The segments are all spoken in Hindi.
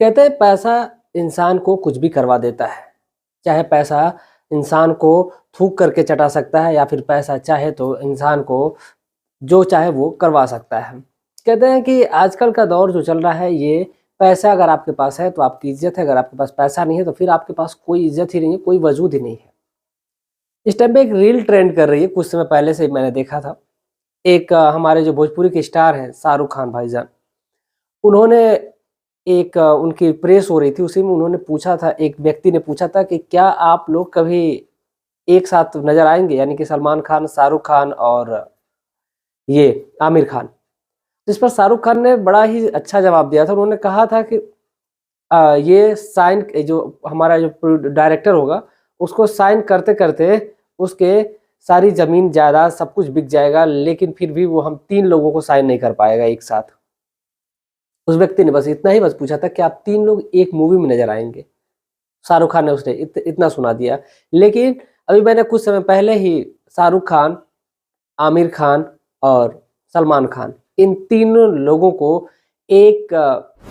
कहते हैं पैसा इंसान को कुछ भी करवा देता है। चाहे पैसा इंसान को थूक करके चटा सकता है या फिर पैसा चाहे तो इंसान को जो चाहे वो करवा सकता है। कहते हैं कि आजकल का दौर जो चल रहा है ये पैसा अगर आपके पास है तो आपकी इज़्ज़त है, अगर आपके पास पैसा नहीं है तो फिर आपके पास कोई इज़्ज़त ही नहीं है, कोई वजूद ही नहीं है। इस टाइम पे एक रील ट्रेंड कर रही है, कुछ समय पहले से मैंने देखा था। एक हमारे जो भोजपुरी के स्टार हैं शाहरुख खान भाईजान, उन्होंने एक उनकी प्रेस हो रही थी, उसी में उन्होंने पूछा था, एक व्यक्ति ने पूछा था कि क्या आप लोग कभी एक साथ नज़र आएँगे? यानी कि सलमान खान, शाहरुख खान और ये आमिर खान। जिस पर शाहरुख खान ने बड़ा ही अच्छा जवाब दिया था। उन्होंने कहा था कि ये साइन जो हमारा जो डायरेक्टर होगा, उसको साइन करते-करते उसके सारी ज़मीन जायदाद सब कुछ बिक जाएगा, लेकिन फिर भी वो हम 3 लोगों को साइन नहीं कर पाएगा एक साथ। उस व्यक्ति ने बस इतना ही बस पूछा था कि आप 3 लोग एक मूवी में नज़र आएँगे? शाहरुख खान ने उसने इतना सुना दिया। लेकिन अभी मैंने कुछ समय पहले ही शाहरुख खान, आमिर खान और सलमान खान, इन तीनों लोगों को एक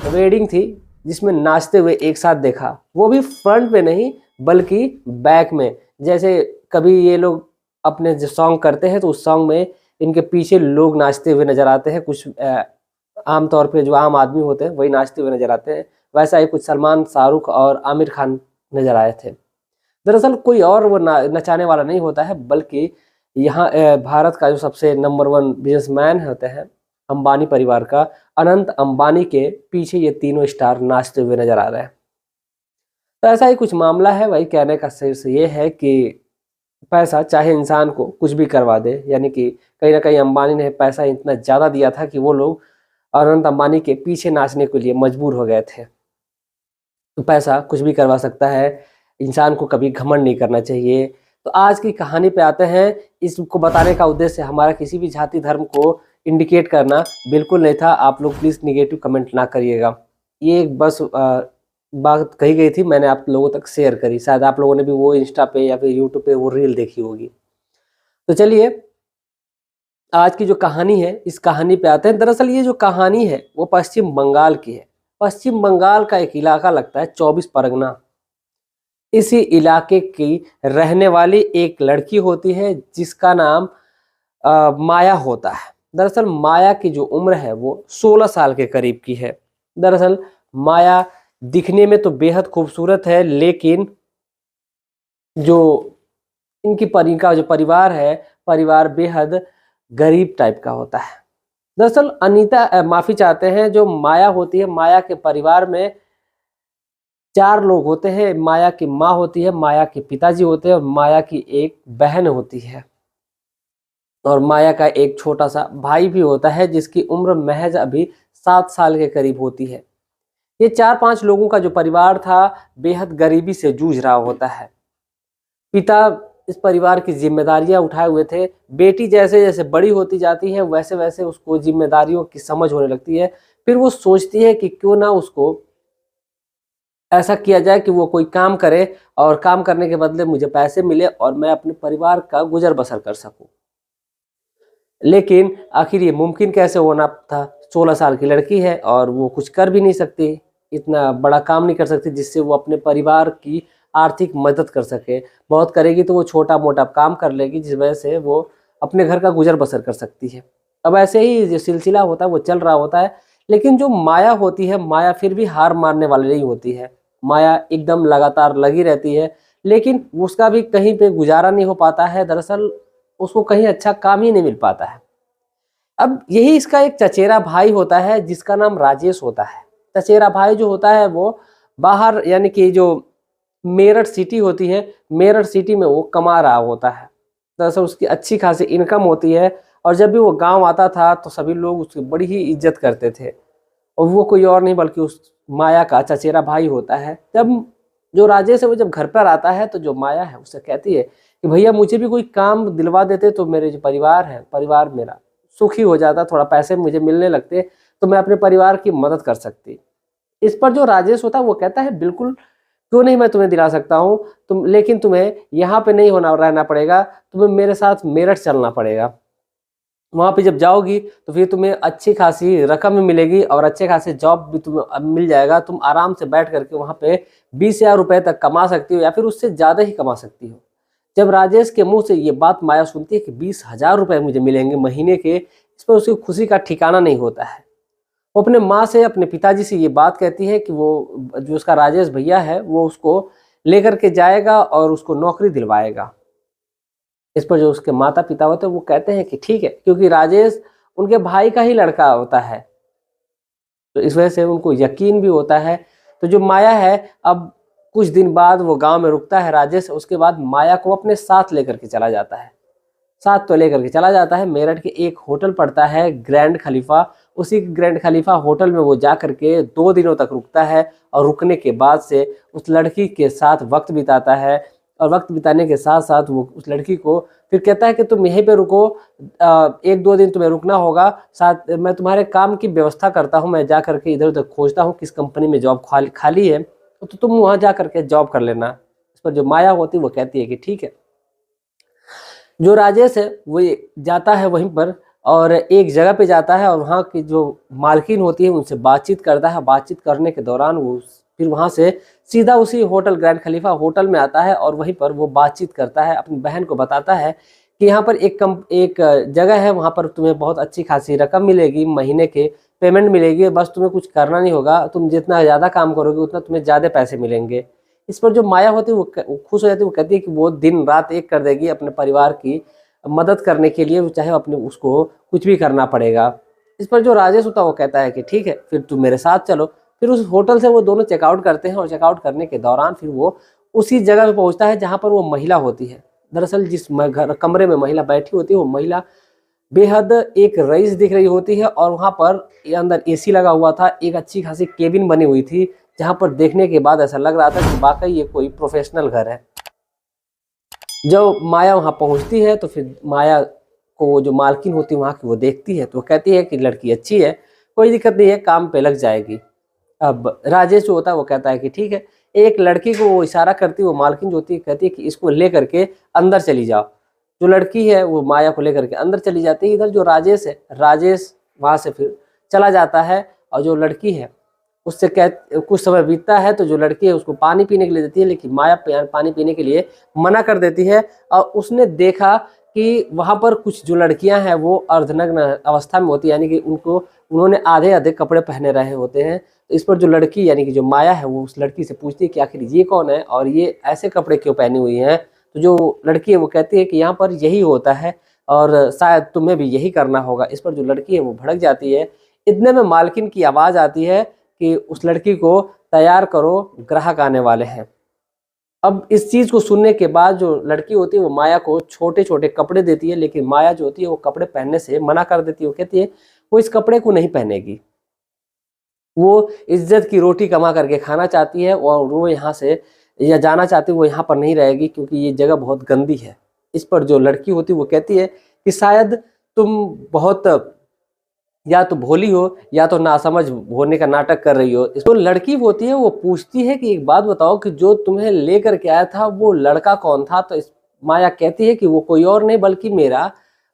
वेडिंग थी जिसमें नाचते हुए एक साथ देखा। वो भी फ्रंट में नहीं बल्कि बैक में। जैसे कभी ये लोग अपने जो सॉन्ग करते हैं तो उस सॉन्ग में इनके पीछे लोग नाचते हुए नज़र आते हैं। कुछ आम तौर पे जो आम आदमी होते हैं वही नाचते हुए नज़र आते हैं। वैसा ही कुछ सलमान, शाहरुख और आमिर खान नज़र आए थे। दरअसल कोई और वो नचाने वाला नहीं होता है, बल्कि यहाँ भारत का जो सबसे नंबर 1 बिज़नेसमैन होते हैं, अंबानी परिवार का, अनंत अंबानी के पीछे ये तीनों स्टार नाचते हुए नज़र आ रहे हैं। तो ऐसा ही कुछ मामला है। वही कहने का शीर्ष ये है कि पैसा चाहे इंसान को कुछ भी करवा दे। यानी कि कहीं न कहीं अंबानी ने पैसा इतना ज़्यादा दिया था कि वो लोग अनंत अंबानी के पीछे नाचने के लिए मजबूर हो गए थे। तो पैसा कुछ भी करवा सकता है, इंसान को कभी घमंड नहीं करना चाहिए। तो आज की कहानी पे आते हैं। इसको बताने का उद्देश्य हमारा किसी भी जाति धर्म को इंडिकेट करना बिल्कुल नहीं था। आप लोग प्लीज़ नेगेटिव कमेंट ना करिएगा। ये एक बस बात कही गई थी, मैंने आप लोगों तक शेयर करी। शायद आप लोगों ने भी वो इंस्टा पे या फिर यूट्यूब पे वो रील देखी होगी। तो चलिए आज की जो कहानी है, इस कहानी पे आते हैं। दरअसल ये जो कहानी है वो पश्चिम बंगाल की है। पश्चिम बंगाल का एक इलाका लगता है 24 परगना। इसी इलाके की रहने वाली एक लड़की होती है जिसका नाम माया होता है। दरअसल माया की जो उम्र है वो 16 साल के करीब की है। दरअसल माया दिखने में तो बेहद खूबसूरत है, लेकिन जो इनका जो परिवार है, परिवार बेहद गरीब टाइप का होता है। दरअसल अनीता माफ़ी चाहते हैं, जो माया होती है, माया के परिवार में 4 लोग होते हैं। माया की माँ होती है, माया के पिताजी होते हैं और माया की एक बहन होती है। और माया का एक छोटा-सा भाई भी होता है जिसकी उम्र महज़ अभी 7 साल के करीब होती है। ये 4-5 लोगों का जो परिवार था बेहद गरीबी से जूझ रहा होता है। पिता इस परिवार की ज़िम्मेदारियाँ उठाए हुए थे। बेटी जैसे-जैसे बड़ी होती जाती है वैसे-वैसे उसको ज़िम्मेदारियों की समझ होने लगती है। फिर वो सोचती है कि क्यों ना उसको ऐसा किया जाए कि वो कोई काम करे और काम करने के बदले मुझे पैसे मिले और मैं अपने परिवार का गुज़र-बसर कर सकूँ। लेकिन आखिर ये मुमकिन कैसे होना था? 16 साल की लड़की है और वो कुछ कर भी नहीं सकती, इतना बड़ा काम नहीं कर सकती जिससे वो अपने परिवार की आर्थिक मदद कर सके। बहुत करेगी तो वो छोटा-मोटा काम कर लेगी जिस वजह से वो अपने घर का गुज़र-बसर कर सकती है। अब ऐसे ही जो सिलसिला होता है वो चल रहा होता है, लेकिन जो माया होती है, माया फिर भी हार मानने वाली नहीं होती है। माया एकदम लगातार लगी रहती है, लेकिन उसका भी कहीं पे गुज़ारा नहीं हो पाता है। दरअसल उसको कहीं अच्छा काम ही नहीं मिल पाता है। अब यही इसका एक चचेरा भाई होता है जिसका नाम राजेश होता है। चचेरा भाई जो होता है वो बाहर यानी कि जो मेरठ सिटी होती है, मेरठ सिटी में वो कमा रहा होता है। दरअसल उसकी अच्छी खासी इनकम होती है और जब भी वो गाँव आता था तो सभी लोग उसकी बड़ी ही इज़्ज़त करते थे। और वो कोई और नहीं बल्कि उस माया का चचेरा भाई होता है। जब जो राजेश है वो जब घर पर आता है तो जो माया है उससे कहती है कि भैया मुझे भी कोई काम दिलवा देते तो मेरे जो परिवार है, परिवार मेरा सुखी हो जाता, थोड़ा पैसे मुझे मिलने लगते तो मैं अपने परिवार की मदद कर सकती। इस पर जो राजेश होता है वो कहता है बिल्कुल, क्यों नहीं, मैं तुम्हें दिला सकता हूँ। लेकिन तुम्हें यहाँ पे नहीं होना रहना पड़ेगा, तुम्हें मेरे साथ मेरठ चलना पड़ेगा। वहाँ पे जब जाओगी तो फिर तुम्हें अच्छी खासी रकम भी मिलेगी और अच्छे खासे जॉब भी तुम्हें अब मिल जाएगा। तुम आराम से बैठ करके वहाँ पे 20,000 रुपए तक कमा सकती हो या फिर उससे ज़्यादा ही कमा सकती हो। जब राजेश के मुंह से ये बात माया सुनती है कि 20,000 रुपए मुझे मिलेंगे महीने के, इस पर उसकी खुशी का ठिकाना नहीं होता है। वो अपने माँ से, अपने पिताजी से ये बात कहती है कि वो जो उसका राजेश भैया है वो उसको लेकर के जाएगा और उसको नौकरी दिलवाएगा। इस पर जो उसके माता पिता होते हैं वो कहते हैं कि ठीक है, क्योंकि राजेश उनके भाई का ही लड़का होता है, तो इस वजह से उनको यकीन भी होता है। तो जो माया है, अब कुछ दिन बाद वो गांव में रुकता है राजेश, उसके बाद माया को अपने साथ लेकर के चला जाता है। साथ तो लेकर के चला जाता है, मेरठ के एक होटल पड़ता है ग्रैंड खलीफा, उसी ग्रैंड खलीफा होटल में वो जा करके 2 दिनों तक रुकता है और रुकने के बाद से उस लड़की के साथ वक्त बिताता है। और वक्त बिताने के साथ साथ वो उस लड़की को फिर कहता है कि तुम यहीं पे रुको, 1-2 दिन तुम्हें रुकना होगा, साथ मैं तुम्हारे काम की व्यवस्था करता हूँ, मैं जा करके इधर उधर खोजता हूँ किस कंपनी में जॉब खाली है, तो तुम वहाँ जा करके जॉब कर लेना। इस पर जो माया होती है वो कहती है कि ठीक है। जो राजेश है वो जाता है वहीं पर और एक जगह पे जाता है और वहाँ की जो मालकिन होती है उनसे बातचीत करता है। बातचीत करने के दौरान वो फिर वहाँ से सीधा उसी होटल ग्रैंड खलीफा होटल में आता है और वहीं पर वो बातचीत करता है, अपनी बहन को बताता है कि यहाँ पर एक जगह है, वहाँ पर तुम्हें बहुत अच्छी खासी रकम मिलेगी, महीने के पेमेंट मिलेगी, बस तुम्हें कुछ करना नहीं होगा, तुम जितना ज़्यादा काम करोगे उतना तुम्हें ज़्यादा पैसे मिलेंगे। इस पर जो माया होती है वो खुश हो जाती है, वो कहती है कि वो दिन रात एक कर देगी अपने परिवार की मदद करने के लिए, चाहे अपने उसको कुछ भी करना पड़ेगा। इस पर जो राजेश होता है वो कहता है कि ठीक है, फिर तुम मेरे साथ चलो। फिर उस होटल से वो दोनों चेकआउट करते हैं और चेकआउट करने के दौरान फिर वो उसी जगह पे पहुंचता है जहां पर वो महिला होती है। दरअसल जिस कमरे में महिला बैठी होती है वो महिला बेहद एक रईस दिख रही होती है और वहां पर अंदर एसी लगा हुआ था, एक अच्छी खासी केबिन बनी हुई थी जहां पर देखने के बाद ऐसा लग रहा था कि वाकई ये कोई प्रोफेशनल घर है। जब माया वहां पहुंचती है तो फिर माया को जो मालकिन होती है वहां की वो देखती है तो वो कहती है कि लड़की अच्छी है, कोई दिक्कत नहीं है, काम पे लग जाएगी। अब राजेश जो होता है वो कहता है कि ठीक है। एक लड़की को वो इशारा करती है, वो मालकिन जो होती है कहती है कि इसको ले करके अंदर चली जाओ। जो लड़की है वो माया को लेकर के अंदर चली जाती है। इधर जो राजेश है, राजेश वहां से फिर चला जाता है और जो लड़की है उससे कुछ समय बीतता है तो जो लड़की है उसको पानी पीने के लिए देती है, लेकिन माया पानी पीने के लिए मना कर देती है। और उसने देखा कि वहां पर कुछ जो लड़कियां हैं वो अर्धनग्न अवस्था में होती है, यानी कि उन्होंने आधे आधे कपड़े पहने रहे होते हैं। तो इस पर जो लड़की यानी कि जो माया है वो उस लड़की से पूछती है कि आखिर ये कौन है और ये ऐसे कपड़े क्यों पहनी हुई हैं। तो जो लड़की है वो कहती है कि यहाँ पर यही होता है और शायद तुम्हें भी यही करना होगा। इस पर जो लड़की है वो भड़क जाती है। इतने में मालकिन की आवाज़ आती है कि उस लड़की को तैयार करो, ग्राहक आने वाले हैं। अब इस चीज़ को सुनने के बाद जो लड़की होती है वो माया को छोटे छोटे कपड़े देती है, लेकिन माया जो होती है वो कपड़े पहनने से मना कर देती है। वो कहती है वो इस कपड़े को नहीं पहनेगी, वो इज्जत की रोटी कमा करके खाना चाहती है और वो यहाँ से या जाना चाहती है, वो यहाँ पर नहीं रहेगी क्योंकि ये जगह बहुत गंदी है। इस पर जो लड़की होती है वो कहती है कि शायद तुम बहुत या तो भोली हो या तो नासमझ होने का नाटक कर रही हो। तो लड़की होती है वो पूछती है कि एक बात बताओ कि जो तुम्हें लेकर के आया था वो लड़का कौन था। तो इस माया कहती है कि वो कोई और नहीं बल्कि मेरा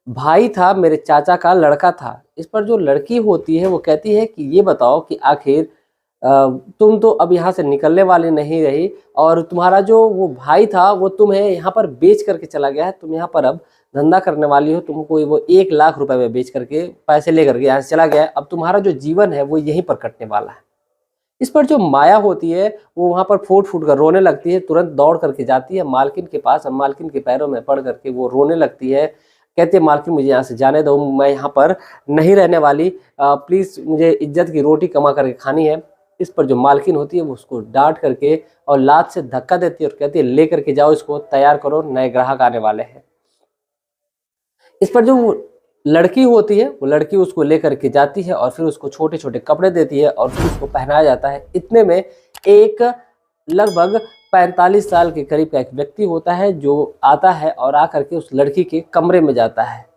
भाई था, मेरे चाचा का लड़का था। इस पर जो लड़की होती है वो कहती है कि ये बताओ कि आखिर तुम तो अब यहाँ से निकलने वाली नहीं रही और तुम्हारा जो वो भाई था वो तुम्हें यहाँ पर बेच करके चला गया है, तुम यहाँ पर अब धंधा करने वाली हो, तुमको वो 1,00,000 रुपए में बेच करके पैसे लेकर के यहाँ से चला गया है, अब तुम्हारा जो जीवन है वो यहीं पर कटने वाला है। इस पर जो माया होती है वो वहाँ पर फूट फूट कर रोने लगती है, तुरंत दौड़ करके जाती है मालकिन के पास और मालकिन के पैरों में पड़ करके वो रोने लगती है। कहती है मालकिन मुझे यहाँ से जाने दो, मैं यहाँ पर नहीं रहने वाली, प्लीज़ मुझे इज्जत की रोटी कमा करके खानी है। इस पर जो मालकिन होती है वो उसको डांट करके और लात से धक्का देती है और कहती है ले करके जाओ, इसको तैयार करो, नए ग्राहक आने वाले हैं। इस पर जो लड़की होती है वो लड़की उसको लेकर के जाती है और फिर उसको छोटे छोटे कपड़े देती है और फिर उसको पहनाया जाता है। इतने में एक लगभग 45 साल के करीब का एक व्यक्ति होता है जो आता है और आकर के उस लड़की के कमरे में जाता है।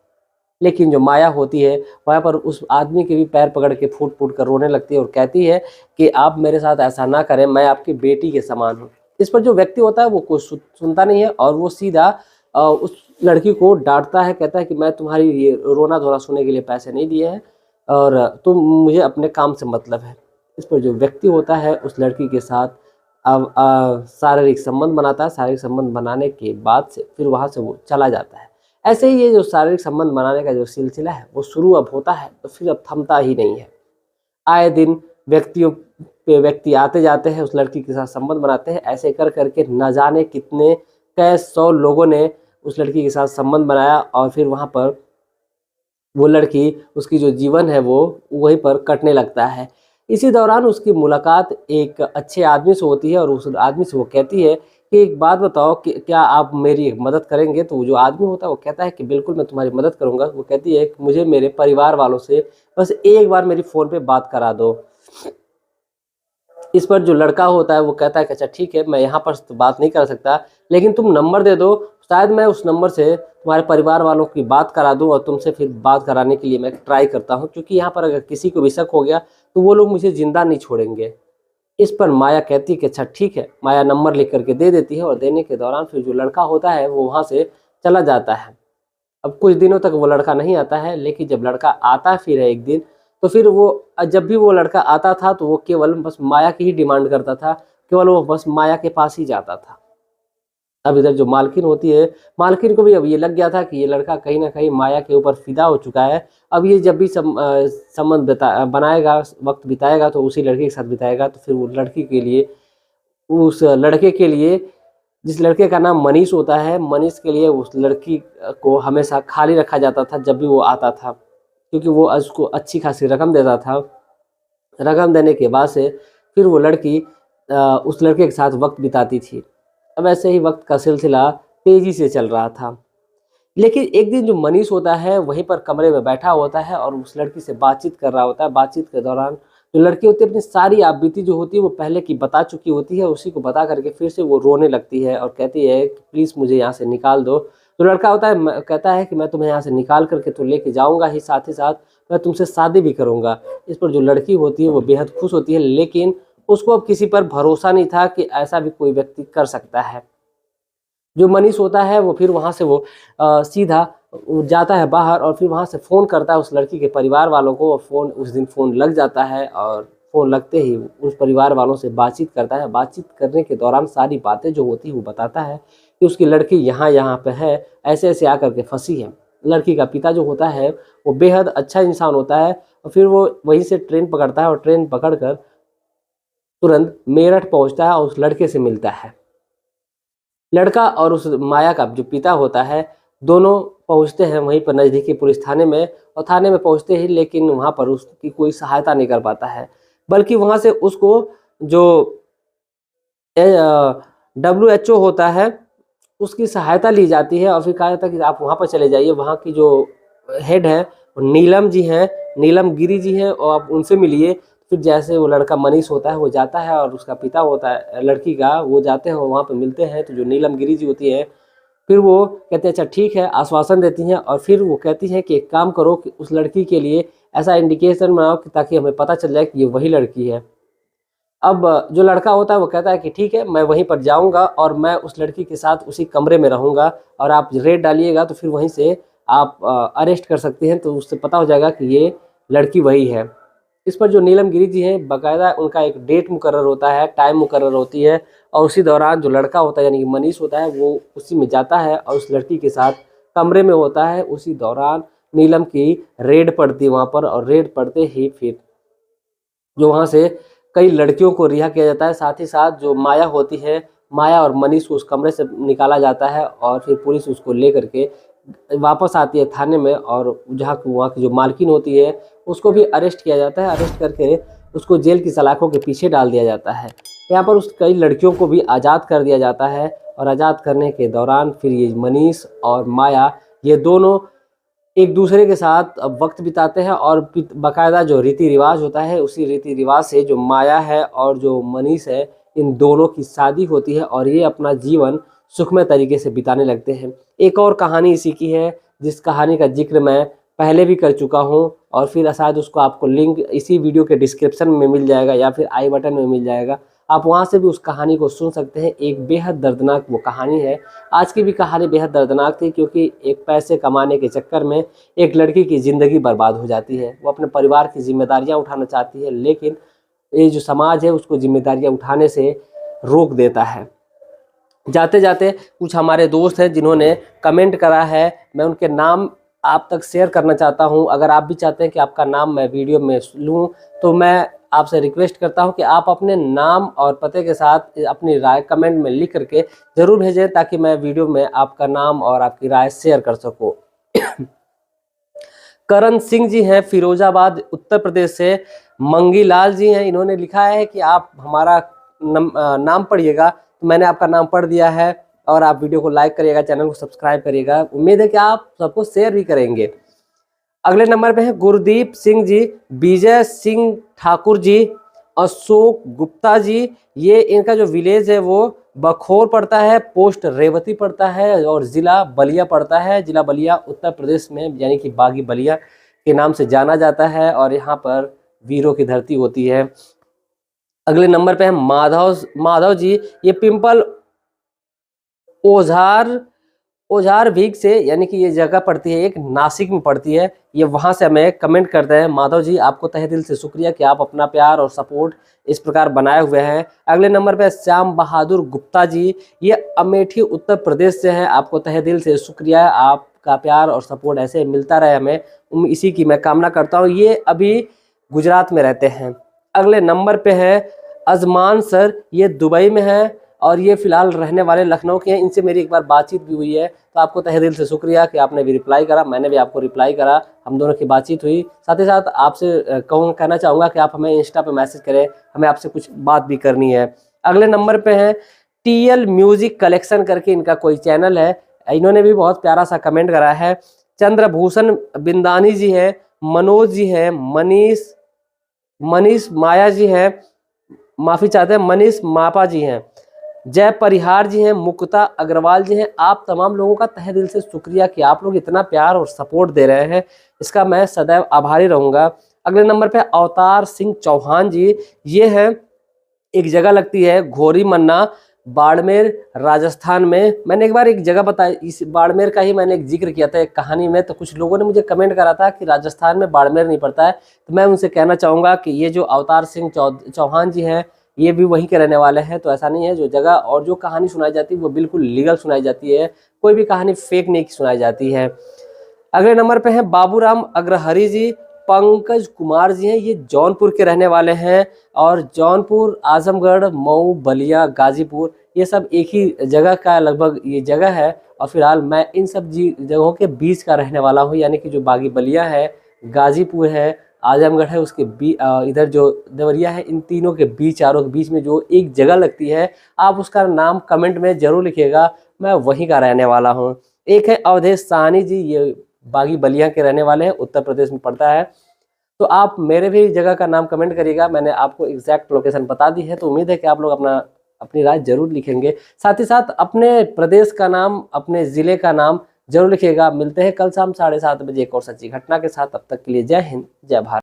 लेकिन जो माया होती है वहाँ पर उस आदमी के भी पैर पकड़ के फूट फूट कर रोने लगती है और कहती है कि आप मेरे साथ ऐसा ना करें, मैं आपकी बेटी के समान हूँ। इस पर जो व्यक्ति होता है वो कुछ सुनता नहीं है और वो सीधा उस लड़की को डांटता है, कहता है कि मैं तुम्हारी ये रोना धोना सुनने के लिए पैसे नहीं दिए हैं और तुम मुझे अपने काम से मतलब है। इस पर जो व्यक्ति होता है उस लड़की के साथ अब शारीरिक संबंध बनाता है। शारीरिक संबंध बनाने के बाद से फिर वहाँ से वो चला जाता है। ऐसे ही ये जो शारीरिक संबंध बनाने का जो सिलसिला है वो शुरू अब होता है तो फिर अब थमता ही नहीं है। आए दिन व्यक्तियों पे व्यक्ति आते जाते हैं, उस लड़की के साथ संबंध बनाते हैं। ऐसे कर करके न जाने कितने कई 100 लोगों ने उस लड़की के साथ संबंध बनाया और फिर वहाँ पर वो लड़की उसकी जो जीवन है वो वहीं पर कटने लगता है। इसी दौरान उसकी मुलाकात एक अच्छे आदमी से होती है और उस आदमी से वो कहती है कि एक बात बताओ कि क्या आप मेरी मदद करेंगे। तो वो जो आदमी होता है वो कहता है कि बिल्कुल मैं तुम्हारी मदद करूंगा। वो कहती है कि मुझे मेरे परिवार वालों से बस एक बार मेरी फ़ोन पे बात करा दो। इस पर जो लड़का होता है वो कहता है कि अच्छा ठीक है, मैं यहाँ पर तो बात नहीं कर सकता, लेकिन तुम नंबर दे दो, शायद मैं उस नंबर से तुम्हारे परिवार वालों की बात करा दूँ और तुमसे फिर बात कराने के लिए मैं ट्राई करता हूँ, क्योंकि यहाँ पर अगर किसी को भी शक हो गया तो वो लोग मुझे ज़िंदा नहीं छोड़ेंगे। इस पर माया कहती है कि अच्छा ठीक है। माया नंबर लिख करके दे देती है और देने के दौरान फिर जो लड़का होता है वो वहाँ से चला जाता है। अब कुछ दिनों तक वो लड़का नहीं आता है, लेकिन जब लड़का आता फिर है एक दिन, तो फिर वो जब भी वो लड़का आता था तो वो केवल बस माया की ही डिमांड करता था, केवल वो बस माया के पास ही जाता था। अब इधर जो मालकिन होती है, मालकिन को भी अब ये लग गया था कि ये लड़का कहीं ना कहीं माया के ऊपर फिदा हो चुका है। अब ये जब भी संबंध बनाएगा, वक्त बिताएगा तो उसी लड़के के साथ बिताएगा। तो फिर वो लड़की के लिए, उस लड़के के लिए, जिस लड़के का नाम मनीष होता है, मनीष के लिए उस लड़की को हमेशा खाली रखा जाता था जब भी वो आता था, क्योंकि वो उसको अच्छी खासी रकम देता था। रकम देने के बाद से फिर वो लड़की उस लड़के के साथ वक्त बिताती थी। अब ऐसे ही वक्त का सिलसिला तेजी से चल रहा था। लेकिन एक दिन जो मनीष होता है वहीं पर कमरे में बैठा होता है और उस लड़की से बातचीत कर रहा होता है। बातचीत के दौरान जो लड़की होती है अपनी सारी आपबीती जो होती है वो पहले की बता चुकी होती है। उसी को बता करके फिर से वो रोने लगती है और कहती है कि प्लीज़ मुझे यहाँ से निकाल दो। तो लड़का होता है, कहता है कि मैं तुम्हें यहाँ से निकाल करके तो लेके जाऊँगा ही, साथ मैं तुमसे शादी भी करूँगा। इस पर जो लड़की होती है वो बेहद खुश होती है, लेकिन उसको अब किसी पर भरोसा नहीं था कि ऐसा भी कोई व्यक्ति कर सकता है। जो मनीष होता है वो फिर वहाँ से वो सीधा जाता है बाहर और फिर वहाँ से फ़ोन करता है उस लड़की के परिवार वालों को। और फ़ोन उस दिन फ़ोन लग जाता है और फ़ोन लगते ही उस परिवार वालों से बातचीत करता है। बातचीत करने के दौरान सारी बातें जो होती है वो बताता है कि उसकी लड़की यहाँ पे है, ऐसे आकर के फंसी है। लड़की का पिता जो होता है वो बेहद अच्छा इंसान होता है और फिर वो वहीं से ट्रेन पकड़ता है और ट्रेन पकड़ कर तुरंत मेरठ पहुँचता है और उस लड़के से मिलता है। लड़का और उस माया का जो पिता होता है दोनों पहुंचते हैं वहीं पर नज़दीकी पुलिस थाने में। और थाने में पहुंचते ही लेकिन वहां पर उसकी कोई सहायता नहीं कर पाता है, बल्कि वहां से उसको जो WHO होता है उसकी सहायता ली जाती है और फिर कहा जाता है कि आप वहां पर चले जाइए। वहां की जो हेड है नीलम जी हैं, नीलम गिरी जी हैं, और आप उनसे मिलिए। फिर जैसे वो लड़का मनीष होता है वो जाता है और उसका पिता होता है लड़की का, वो जाते हैं वहाँ पे मिलते हैं। तो जो नीलम गिरी जी होती है फिर वो कहते हैं अच्छा ठीक है, आश्वासन देती हैं और फिर वो कहती है कि एक काम करो कि उस लड़की के लिए ऐसा इंडिकेशन बनाओ कि ताकि हमें पता चल जाए कि ये वही लड़की है। अब जो लड़का होता है वो कहता है कि ठीक है, मैं वहीं पर जाऊंगा और मैं उस लड़की के साथ उसी कमरे में रहूंगा और आप रेड डालिएगा तो फिर वहीं से आप अरेस्ट कर सकते हैं, तो उससे पता हो जाएगा कि ये लड़की वही है। इस पर जो नीलम गिरी जी हैं बाकायदा उनका एक डेट मुकर्रर होता है, टाइम मुकर्रर होती है और उसी दौरान जो लड़का होता है यानी कि मनीष होता है वो उसी में जाता है और उस लड़की के साथ कमरे में होता है। उसी दौरान नीलम की रेड पड़ती है वहाँ पर और रेड पड़ते ही फिर जो वहाँ से कई लड़कियों को रिहा किया जाता है। साथ ही साथ जो माया होती है, माया और मनीष को उस कमरे से निकाला जाता है और फिर पुलिस उसको ले करके वापस आती है थाने में और जहाँ वहाँ की जो मालकिन होती है उसको भी अरेस्ट किया जाता है। अरेस्ट करके उसको जेल की सलाखों के पीछे डाल दिया जाता है। यहाँ पर उस कई लड़कियों को भी आज़ाद कर दिया जाता है और आज़ाद करने के दौरान फिर ये मनीष और माया ये दोनों एक दूसरे के साथ वक्त बिताते हैं और बाकायदा जो रीति रिवाज होता है उसी रीति रिवाज से जो माया है और जो मनीष है इन दोनों की शादी होती है और ये अपना जीवन सुखमय तरीके से बिताने लगते हैं। एक और कहानी इसी की है जिस कहानी का जिक्र मैं पहले भी कर चुका हूँ और फिर शायद उसको आपको लिंक इसी वीडियो के डिस्क्रिप्शन में मिल जाएगा या फिर आई बटन में मिल जाएगा। आप वहाँ से भी उस कहानी को सुन सकते हैं। एक बेहद दर्दनाक वो कहानी है। आज की भी कहानी बेहद दर्दनाक थी, क्योंकि एक पैसे कमाने के चक्कर में एक लड़की की ज़िंदगी बर्बाद हो जाती है। वो अपने परिवार की जिम्मेदारियाँ उठाना चाहती है, लेकिन ये जो समाज है उसको जिम्मेदारियाँ उठाने से रोक देता है। जाते जाते कुछ हमारे दोस्त हैं जिन्होंने कमेंट करा है, मैं उनके नाम आप तक शेयर करना चाहता हूं। अगर आप भी चाहते हैं कि आपका नाम मैं वीडियो में लूं, तो मैं आपसे रिक्वेस्ट करता हूं कि आप अपने नाम और पते के साथ अपनी राय कमेंट में लिख करके ज़रूर भेजें, ताकि मैं वीडियो में आपका नाम और आपकी राय शेयर कर सकूं। करण सिंह जी हैं, फिरोजाबाद उत्तर प्रदेश से। मंगी लाल जी हैं, इन्होंने लिखा है कि आप हमारा नाम पढ़िएगा, तो मैंने आपका नाम पढ़ दिया है। और आप वीडियो को लाइक करिएगा, चैनल को सब्सक्राइब करिएगा। उम्मीद है कि आप सबको शेयर भी करेंगे। अगले नंबर पे है गुरदीप सिंह जी, विजय सिंह ठाकुर जी, अशोक गुप्ता जी। ये इनका जो विलेज है वो बखोर पड़ता है, पोस्ट रेवती पड़ता है और ज़िला बलिया पड़ता है। ज़िला बलिया उत्तर प्रदेश में, यानी कि बागी बलिया के नाम से जाना जाता है, और यहाँ पर वीरों की धरती होती है। अगले नंबर पे है माधव जी। ये पिंपल ओझार भीग से, यानी कि ये जगह पड़ती है एक नासिक में पड़ती है। ये वहाँ से हमें कमेंट करते हैं। माधव जी, आपको तहे दिल से शुक्रिया कि आप अपना प्यार और सपोर्ट इस प्रकार बनाए हुए हैं। अगले नंबर पे श्याम बहादुर गुप्ता जी, ये अमेठी उत्तर प्रदेश से हैं। आपको तहे दिल से शुक्रिया, आपका प्यार और सपोर्ट ऐसे मिलता रहे हमें, इसी की मैं कामना करता हूँ। ये अभी गुजरात में रहते हैं। अगले नंबर पे है अजमान सर, ये दुबई में है और ये फिलहाल रहने वाले लखनऊ के हैं। इनसे मेरी एक बार बातचीत भी हुई है, तो आपको तहे दिल से शुक्रिया कि आपने भी रिप्लाई करा, मैंने भी आपको रिप्लाई करा, हम दोनों की बातचीत हुई। साथ ही साथ आपसे कहना चाहूँगा कि आप हमें इंस्टा पे मैसेज करें, हमें आपसे कुछ बात भी करनी है। अगले नंबर पे है TL म्यूजिक कलेक्शन करके इनका कोई चैनल है, इन्होंने भी बहुत प्यारा सा कमेंट करा है। चंद्रभूषण बिंदानी जी है, मनोज जी है, मनीष माया जी हैं, माफ़ी चाहते हैं, मनीष मापा जी हैं, जय परिहार जी हैं, मुक्ता अग्रवाल जी हैं। आप तमाम लोगों का तहे दिल से शुक्रिया कि आप लोग इतना प्यार और सपोर्ट दे रहे हैं, इसका मैं सदैव आभारी रहूँगा। अगले नंबर पे अवतार सिंह चौहान जी, ये हैं, एक जगह लगती है घोरी मन्ना, बाड़मेर राजस्थान में। मैंने एक बार एक जगह बताई, इस बाड़मेर का ही मैंने एक जिक्र किया था एक कहानी में, तो कुछ लोगों ने मुझे कमेंट करा था कि राजस्थान में बाड़मेर नहीं पड़ता है। तो मैं उनसे कहना चाहूँगा कि ये जो अवतार सिंह चौहान जी हैं, ये भी वहीं के रहने वाले हैं। तो ऐसा नहीं है, जो जगह और जो कहानी सुनाई जाती है वो बिल्कुल लीगल सुनाई जाती है, कोई भी कहानी फेक नहीं सुनाई जाती है। अगले नंबर पे है बाबूराम अग्रहरी जी, पंकज कुमार जी हैं, ये जौनपुर के रहने वाले हैं। और जौनपुर, आजमगढ़, मऊ, बलिया, गाजीपुर, ये सब एक ही जगह का लगभग ये जगह है। और फिलहाल मैं इन सब जगहों के बीच का रहने वाला हूँ, यानी कि जो बागी बलिया है, गाजीपुर है, आजमगढ़ है, उसके इधर जो देवरिया है, इन तीनों के बीच, चारों के बीच में जो एक जगह लगती है, आप उसका नाम कमेंट में जरूर लिखिएगा, मैं वहीं का रहने वाला हूँ। एक है अवधेश साहनी जी, ये बागी बलिया के रहने वाले हैं, उत्तर प्रदेश में पड़ता है। तो आप मेरे भी जगह का नाम कमेंट करिएगा, मैंने आपको एग्जैक्ट लोकेशन बता दी है। तो उम्मीद है कि आप लोग अपनी राय जरूर लिखेंगे। साथ ही साथ अपने प्रदेश का नाम, अपने ज़िले का नाम जरूर लिखिएगा। मिलते हैं कल शाम 7:30 बजे एक और सच्ची घटना के साथ। तब तक के लिए जय हिंद, जय भारत।